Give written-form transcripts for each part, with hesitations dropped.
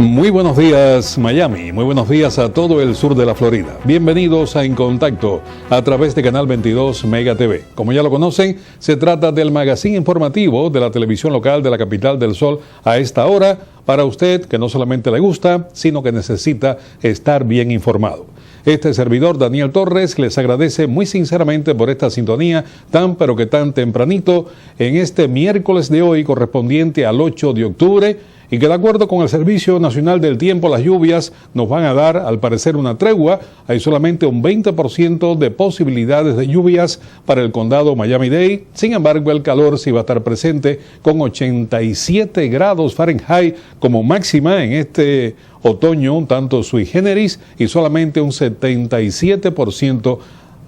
Muy buenos días Miami, muy buenos días a todo el sur de la Florida. Bienvenidos a En Contacto a través de Canal 22 Mega TV. Como ya lo conocen, se trata del magazine informativo de la televisión local de la capital del sol a esta hora, para usted que no solamente le gusta, sino que necesita estar bien informado. Este servidor, Daniel Torres, les agradece muy sinceramente por esta sintonía tan pero que tan tempranito en este miércoles de hoy correspondiente al 8 de octubre y que de acuerdo con el Servicio Nacional del Tiempo, las lluvias nos van a dar al parecer una tregua. Hay solamente un 20% de posibilidades de lluvias para el condado Miami-Dade. Sin embargo, el calor sí va a estar presente con 87 grados Fahrenheit como máxima en este otoño un tanto sui generis y solamente un 77%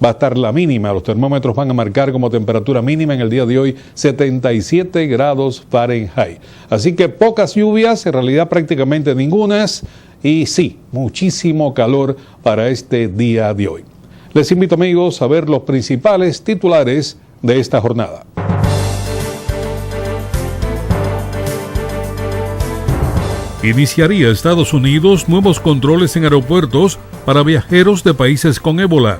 va a estar la mínima. Los termómetros van a marcar como temperatura mínima en el día de hoy 77 grados Fahrenheit. Así que pocas lluvias, en realidad prácticamente ningunas, y sí, muchísimo calor para este día de hoy. Les invito, amigos, a ver los principales titulares de esta jornada. Iniciaría Estados Unidos nuevos controles en aeropuertos para viajeros de países con ébola.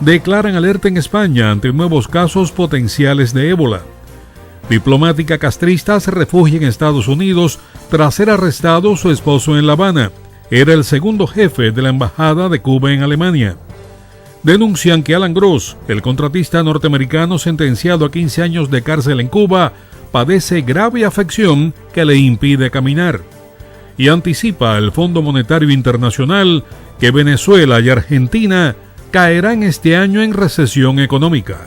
Declaran alerta en España ante nuevos casos potenciales de ébola. Diplomática castrista se refugia en Estados Unidos tras ser arrestado su esposo en La Habana. Era el segundo jefe de la Embajada de Cuba en Alemania. Denuncian que Alan Gross, el contratista norteamericano sentenciado a 15 años de cárcel en Cuba, padece grave afección que le impide caminar. Y anticipa el Fondo Monetario Internacional que Venezuela y Argentina caerán este año en recesión económica.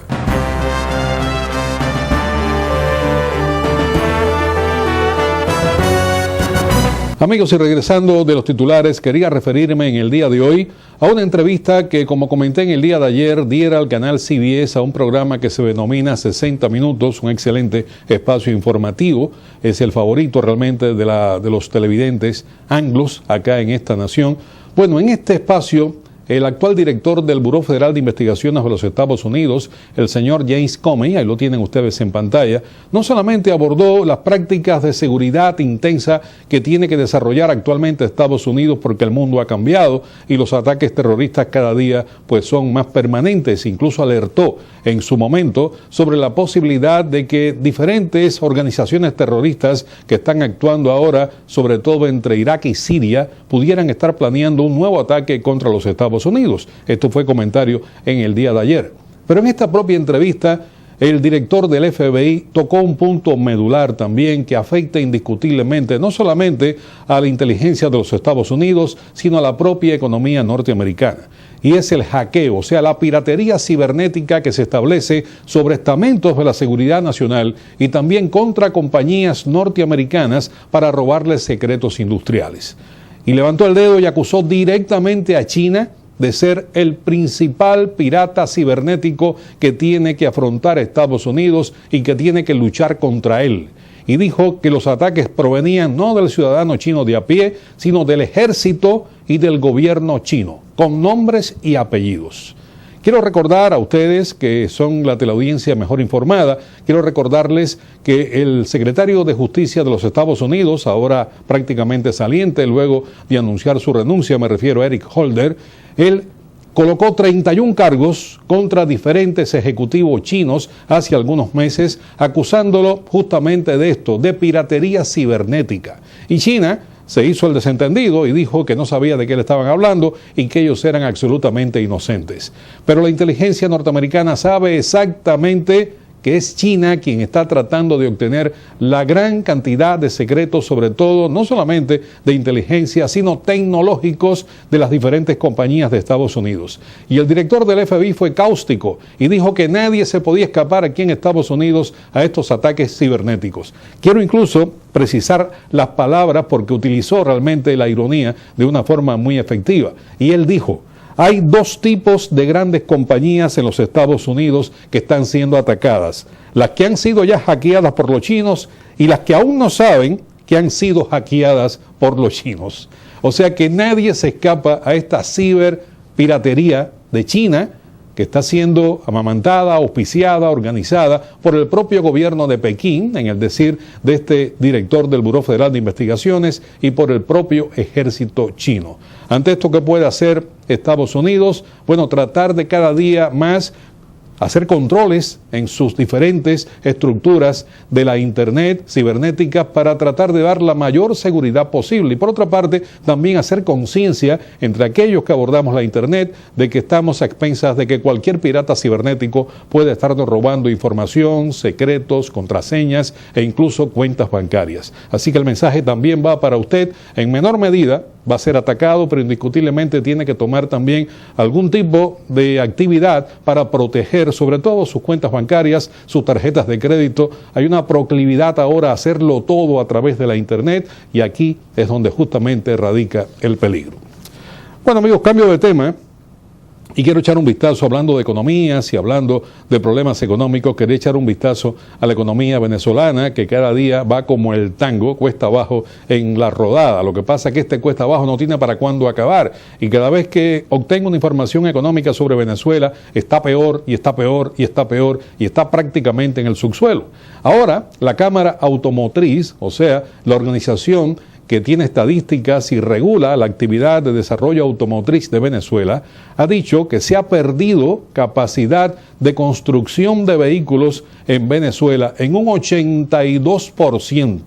Amigos, y regresando de los titulares, quería referirme en el día de hoy a una entrevista que, como comenté en el día de ayer, diera al canal CBS a un programa que se denomina 60 Minutos, un excelente espacio informativo. Es el favorito realmente de los televidentes anglos acá en esta nación. Bueno, en este espacio, el actual director del Buró Federal de Investigaciones de los Estados Unidos, el señor James Comey, ahí lo tienen ustedes en pantalla, no solamente abordó las prácticas de seguridad intensa que tiene que desarrollar actualmente Estados Unidos porque el mundo ha cambiado y los ataques terroristas cada día pues son más permanentes. Incluso alertó en su momento sobre la posibilidad de que diferentes organizaciones terroristas que están actuando ahora, sobre todo entre Irak y Siria, pudieran estar planeando un nuevo ataque contra los Estados Unidos. Esto fue comentario en el día de ayer. Pero en esta propia entrevista, el director del FBI tocó un punto medular también que afecta indiscutiblemente no solamente a la inteligencia de los Estados Unidos, sino a la propia economía norteamericana. Y es el hackeo, o sea, la piratería cibernética que se establece sobre estamentos de la seguridad nacional y también contra compañías norteamericanas para robarles secretos industriales. Y levantó el dedo y acusó directamente a China de ser el principal pirata cibernético que tiene que afrontar Estados Unidos y que tiene que luchar contra él. Y dijo que los ataques provenían no del ciudadano chino de a pie, sino del ejército y del gobierno chino, con nombres y apellidos. Quiero recordar a ustedes que son la teleaudiencia mejor informada, quiero recordarles que el secretario de Justicia de los Estados Unidos, ahora prácticamente saliente luego de anunciar su renuncia, me refiero a Eric Holder, él colocó 31 cargos contra diferentes ejecutivos chinos hace algunos meses, acusándolo justamente de esto, de piratería cibernética. Y China se hizo el desentendido y dijo que no sabía de qué le estaban hablando y que ellos eran absolutamente inocentes. Pero la inteligencia norteamericana sabe exactamente que es China quien está tratando de obtener la gran cantidad de secretos, sobre todo, no solamente de inteligencia, sino tecnológicos de las diferentes compañías de Estados Unidos. Y el director del FBI fue cáustico y dijo que nadie se podía escapar aquí en Estados Unidos a estos ataques cibernéticos. Quiero incluso precisar las palabras porque utilizó realmente la ironía de una forma muy efectiva. Y él dijo: hay dos tipos de grandes compañías en los Estados Unidos que están siendo atacadas. Las que han sido ya hackeadas por los chinos y las que aún no saben que han sido hackeadas por los chinos. O sea que nadie se escapa a esta ciberpiratería de China, que está siendo amamantada, auspiciada, organizada por el propio gobierno de Pekín, en el decir de este director del Buró Federal de Investigaciones, y por el propio ejército chino. Ante esto, ¿qué puede hacer Estados Unidos? Bueno, tratar de cada día más hacer controles en sus diferentes estructuras de la Internet cibernética para tratar de dar la mayor seguridad posible. Y por otra parte, también hacer conciencia entre aquellos que abordamos la Internet de que estamos a expensas de que cualquier pirata cibernético puede estarnos robando información, secretos, contraseñas e incluso cuentas bancarias. Así que el mensaje también va para usted. En menor medida va a ser atacado, pero indiscutiblemente tiene que tomar también algún tipo de actividad para proteger sobre todo sus cuentas bancarias, sus tarjetas de crédito. Hay una proclividad ahora a hacerlo todo a través de la Internet y aquí es donde justamente radica el peligro. Bueno, amigos, cambio de tema. Y quiero echar un vistazo, hablando de economías y hablando de problemas económicos, quería echar un vistazo a la economía venezolana, que cada día va como el tango, cuesta abajo en la rodada. Lo que pasa es que este cuesta abajo no tiene para cuándo acabar. Y cada vez que obtengo una información económica sobre Venezuela, está peor y está peor y está peor y está prácticamente en el subsuelo. Ahora, la Cámara Automotriz, o sea, la organización que tiene estadísticas y regula la actividad de desarrollo automotriz de Venezuela, ha dicho que se ha perdido capacidad de construcción de vehículos en Venezuela en un 82%.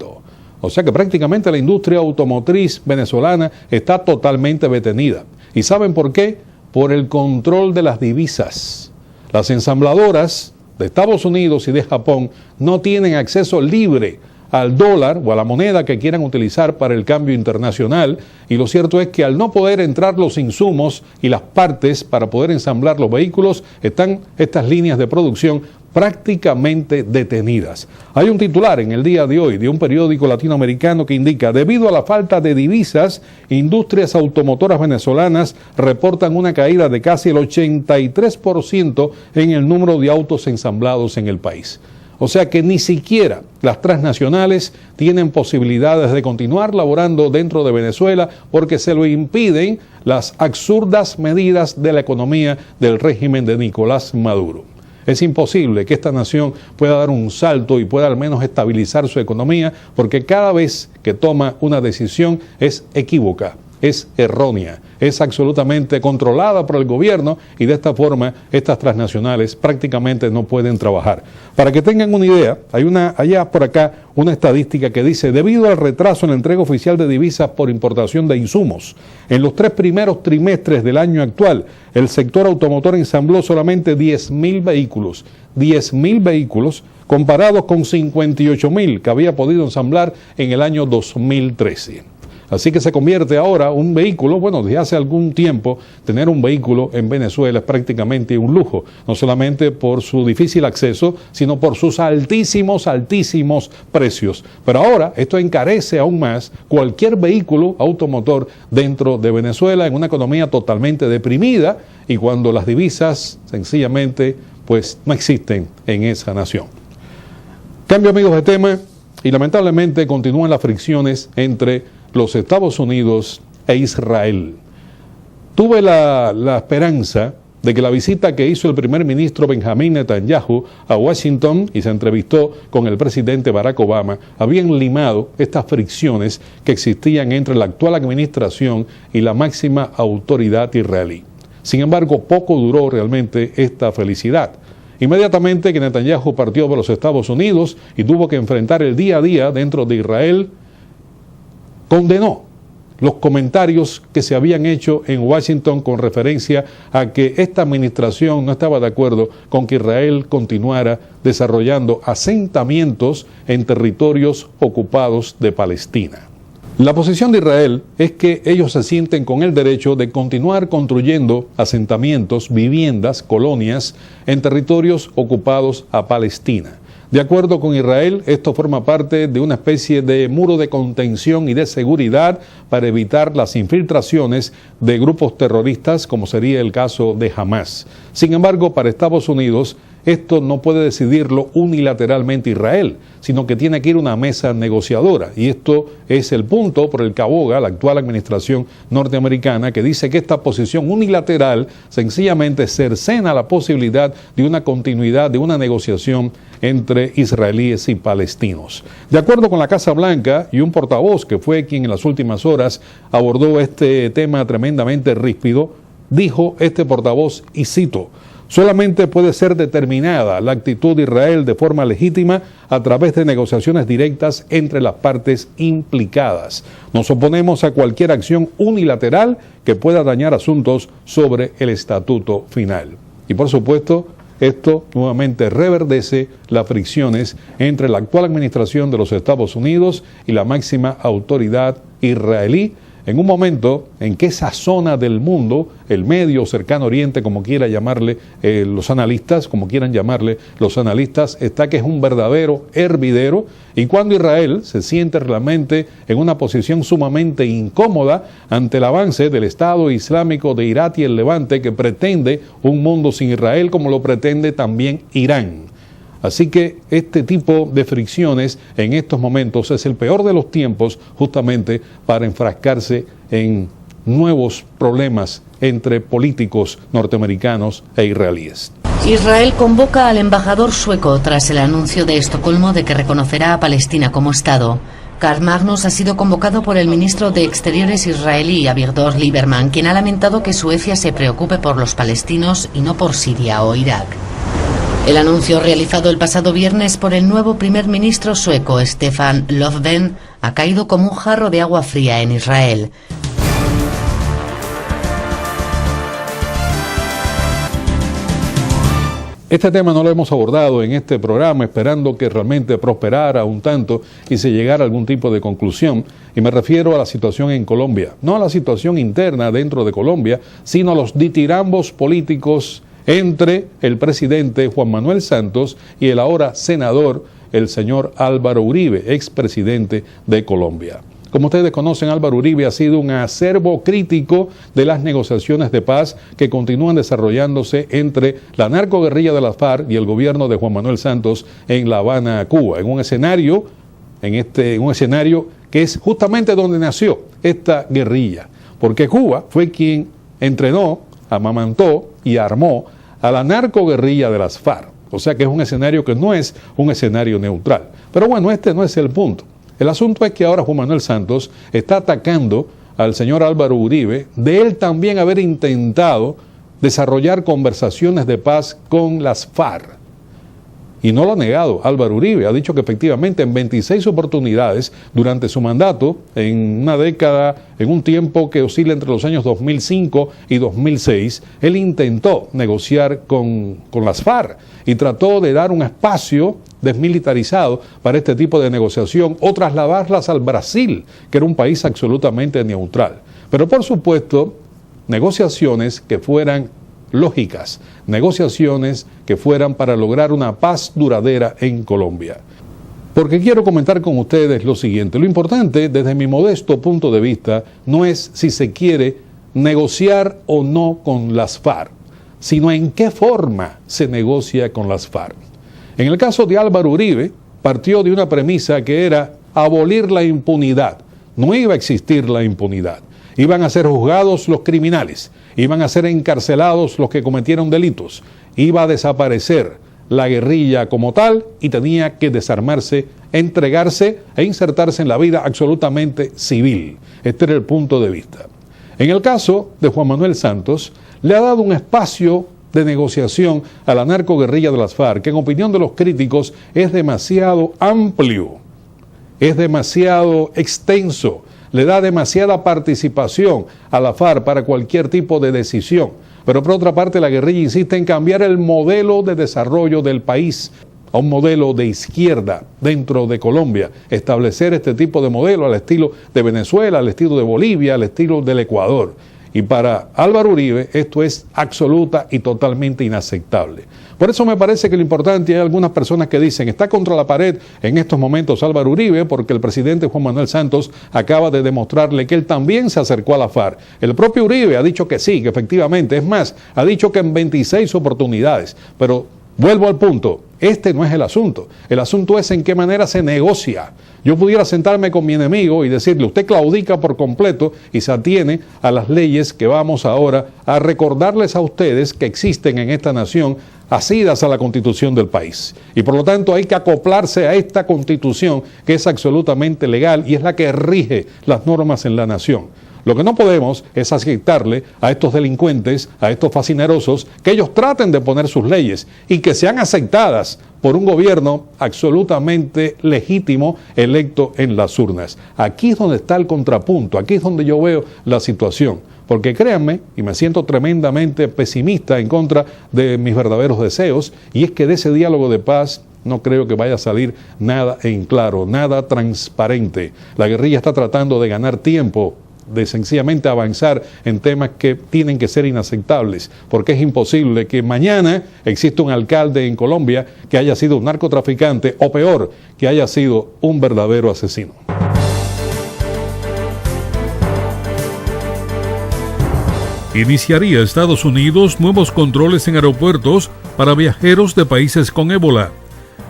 O sea que prácticamente la industria automotriz venezolana está totalmente detenida. ¿Y saben por qué? Por el control de las divisas. Las ensambladoras de Estados Unidos y de Japón no tienen acceso libre al dólar o a la moneda que quieran utilizar para el cambio internacional, y lo cierto es que al no poder entrar los insumos y las partes para poder ensamblar los vehículos, están estas líneas de producción prácticamente detenidas. Hay un titular en el día de hoy de un periódico latinoamericano que indica: debido a la falta de divisas, industrias automotoras venezolanas reportan una caída de casi el 83% en el número de autos ensamblados en el país. O sea que ni siquiera las transnacionales tienen posibilidades de continuar laborando dentro de Venezuela porque se lo impiden las absurdas medidas de la economía del régimen de Nicolás Maduro. Es imposible que esta nación pueda dar un salto y pueda al menos estabilizar su economía, porque cada vez que toma una decisión es equívoca, es errónea, es absolutamente controlada por el gobierno, y de esta forma estas transnacionales prácticamente no pueden trabajar. Para que tengan una idea, hay allá por acá una estadística que dice: debido al retraso en la entrega oficial de divisas por importación de insumos, en los 3 primeros trimestres del año actual, el sector automotor ensambló solamente 10.000 vehículos. 10.000 vehículos comparados con 58.000 que había podido ensamblar en el año 2013. Así que se convierte ahora un vehículo, bueno, desde hace algún tiempo, tener un vehículo en Venezuela es prácticamente un lujo, no solamente por su difícil acceso, sino por sus altísimos precios. Pero ahora esto encarece aún más cualquier vehículo automotor dentro de Venezuela, en una economía totalmente deprimida, y cuando las divisas sencillamente pues no existen en esa nación. Cambio, amigos, de tema, y lamentablemente continúan las fricciones entre los Estados Unidos e Israel. Tuve la esperanza de que la visita que hizo el primer ministro Benjamín Netanyahu a Washington y se entrevistó con el presidente Barack Obama habían limado estas fricciones que existían entre la actual administración y la máxima autoridad israelí. Sin embargo, poco duró realmente esta felicidad. Inmediatamente que Netanyahu partió de los Estados Unidos y tuvo que enfrentar el día a día dentro de Israel, condenó los comentarios que se habían hecho en Washington con referencia a que esta administración no estaba de acuerdo con que Israel continuara desarrollando asentamientos en territorios ocupados de Palestina. La posición de Israel es que ellos se sienten con el derecho de continuar construyendo asentamientos, viviendas, colonias en territorios ocupados a Palestina. De acuerdo con Israel, esto forma parte de una especie de muro de contención y de seguridad para evitar las infiltraciones de grupos terroristas, como sería el caso de Hamás. Sin embargo, para Estados Unidos, esto no puede decidirlo unilateralmente Israel, sino que tiene que ir a una mesa negociadora. Y esto es el punto por el que aboga la actual administración norteamericana, que dice que esta posición unilateral sencillamente cercena la posibilidad de una continuidad, de una negociación entre israelíes y palestinos. De acuerdo con la Casa Blanca y un portavoz que fue quien en las últimas horas abordó este tema tremendamente ríspido, dijo este portavoz, y cito: solamente puede ser determinada la actitud de Israel de forma legítima a través de negociaciones directas entre las partes implicadas. Nos oponemos a cualquier acción unilateral que pueda dañar asuntos sobre el estatuto final. Y por supuesto, esto nuevamente reverdece las fricciones entre la actual administración de los Estados Unidos y la máxima autoridad israelí, en un momento en que esa zona del mundo, el Medio Cercano Oriente, como quiera llamarle los analistas, está que es un verdadero hervidero, y cuando Israel se siente realmente en una posición sumamente incómoda ante el avance del Estado Islámico de Irak y el Levante, que pretende un mundo sin Israel, como lo pretende también Irán. Así que este tipo de fricciones en estos momentos es el peor de los tiempos justamente para enfrascarse en nuevos problemas entre políticos norteamericanos e israelíes. Israel convoca al embajador sueco tras el anuncio de Estocolmo de que reconocerá a Palestina como Estado. Karl Magnus ha sido convocado por el ministro de Exteriores israelí, Avigdor Lieberman, quien ha lamentado que Suecia se preocupe por los palestinos y no por Siria o Irak. El anuncio realizado el pasado viernes por el nuevo primer ministro sueco, Stefan Löfven, ha caído como un jarro de agua fría en Israel. Este tema no lo hemos abordado en este programa, esperando que realmente prosperara un tanto y se llegara a algún tipo de conclusión. Y me refiero a la situación en Colombia, no a la situación interna dentro de Colombia, sino a los ditirambos políticos entre el presidente Juan Manuel Santos y el ahora senador, el señor Álvaro Uribe, expresidente de Colombia. Como ustedes conocen, Álvaro Uribe ha sido un acervo crítico de las negociaciones de paz que continúan desarrollándose entre la narcoguerrilla de las FARC y el gobierno de Juan Manuel Santos en La Habana, Cuba, en un escenario que es justamente donde nació esta guerrilla, porque Cuba fue quien entrenó, amamantó y armó a la narcoguerrilla de las FARC. O sea que es un escenario que no es un escenario neutral. Pero bueno, este no es el punto. El asunto es que ahora Juan Manuel Santos está atacando al señor Álvaro Uribe de él también haber intentado desarrollar conversaciones de paz con las FARC. Y no lo ha negado Álvaro Uribe, ha dicho que efectivamente en 26 oportunidades durante su mandato, en una década, en un tiempo que oscila entre los años 2005 y 2006, él intentó negociar con las FARC y trató de dar un espacio desmilitarizado para este tipo de negociación o trasladarlas al Brasil, que era un país absolutamente neutral. Pero por supuesto, negociaciones que fueran lógicas, negociaciones que fueran para lograr una paz duradera en Colombia. Porque quiero comentar con ustedes lo siguiente: lo importante desde mi modesto punto de vista no es si se quiere negociar o no con las FARC, sino en qué forma se negocia con las FARC. En el caso de Álvaro Uribe, partió de una premisa que era abolir la impunidad. No iba a existir la impunidad. Iban a ser juzgados los criminales, iban a ser encarcelados los que cometieron delitos, iba a desaparecer la guerrilla como tal y tenía que desarmarse, entregarse e insertarse en la vida absolutamente civil. Este era el punto de vista. En el caso de Juan Manuel Santos, le ha dado un espacio de negociación a la narcoguerrilla de las FARC, que en opinión de los críticos es demasiado amplio, es demasiado extenso, le da demasiada participación a la FARC para cualquier tipo de decisión. Pero por otra parte, la guerrilla insiste en cambiar el modelo de desarrollo del país a un modelo de izquierda dentro de Colombia, establecer este tipo de modelo al estilo de Venezuela, al estilo de Bolivia, al estilo del Ecuador. Y para Álvaro Uribe esto es absoluta y totalmente inaceptable. Por eso me parece que lo importante, hay algunas personas que dicen, está contra la pared en estos momentos Álvaro Uribe porque el presidente Juan Manuel Santos acaba de demostrarle que él también se acercó a la FARC. El propio Uribe ha dicho que sí, que efectivamente, es más, ha dicho que en 26 oportunidades, pero Vuelvo al punto, este no es el asunto es en qué manera se negocia. Yo pudiera sentarme con mi enemigo y decirle, usted claudica por completo y se atiene a las leyes que vamos ahora a recordarles a ustedes que existen en esta nación, asidas a la Constitución del país. Y por lo tanto hay que acoplarse a esta Constitución que es absolutamente legal y es la que rige las normas en la nación. Lo que no podemos es aceptarle a estos delincuentes, a estos fascinerosos, que ellos traten de poner sus leyes y que sean aceptadas por un gobierno absolutamente legítimo electo en las urnas. Aquí es donde está el contrapunto, aquí es donde yo veo la situación. Porque créanme, y me siento tremendamente pesimista en contra de mis verdaderos deseos, y es que de ese diálogo de paz no creo que vaya a salir nada en claro, nada transparente. La guerrilla está tratando de ganar tiempo, de sencillamente avanzar en temas que tienen que ser inaceptables, porque es imposible que mañana exista un alcalde en Colombia que haya sido un narcotraficante, o peor, que haya sido un verdadero asesino. Iniciaría Estados Unidos nuevos controles en aeropuertos para viajeros de países con ébola.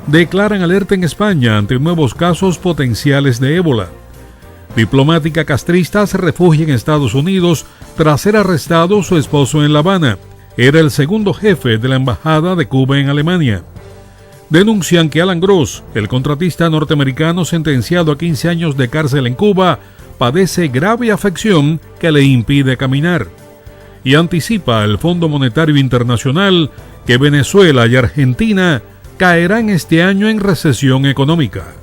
Declaran alerta en España ante nuevos casos potenciales de ébola. Diplomática castrista se refugia en Estados Unidos tras ser arrestado su esposo en La Habana. Era el segundo jefe de la Embajada de Cuba en Alemania. Denuncian que Alan Gross, el contratista norteamericano sentenciado a 15 años de cárcel en Cuba, padece grave afección que le impide caminar. Y anticipa el Fondo Monetario Internacional que Venezuela y Argentina caerán este año en recesión económica.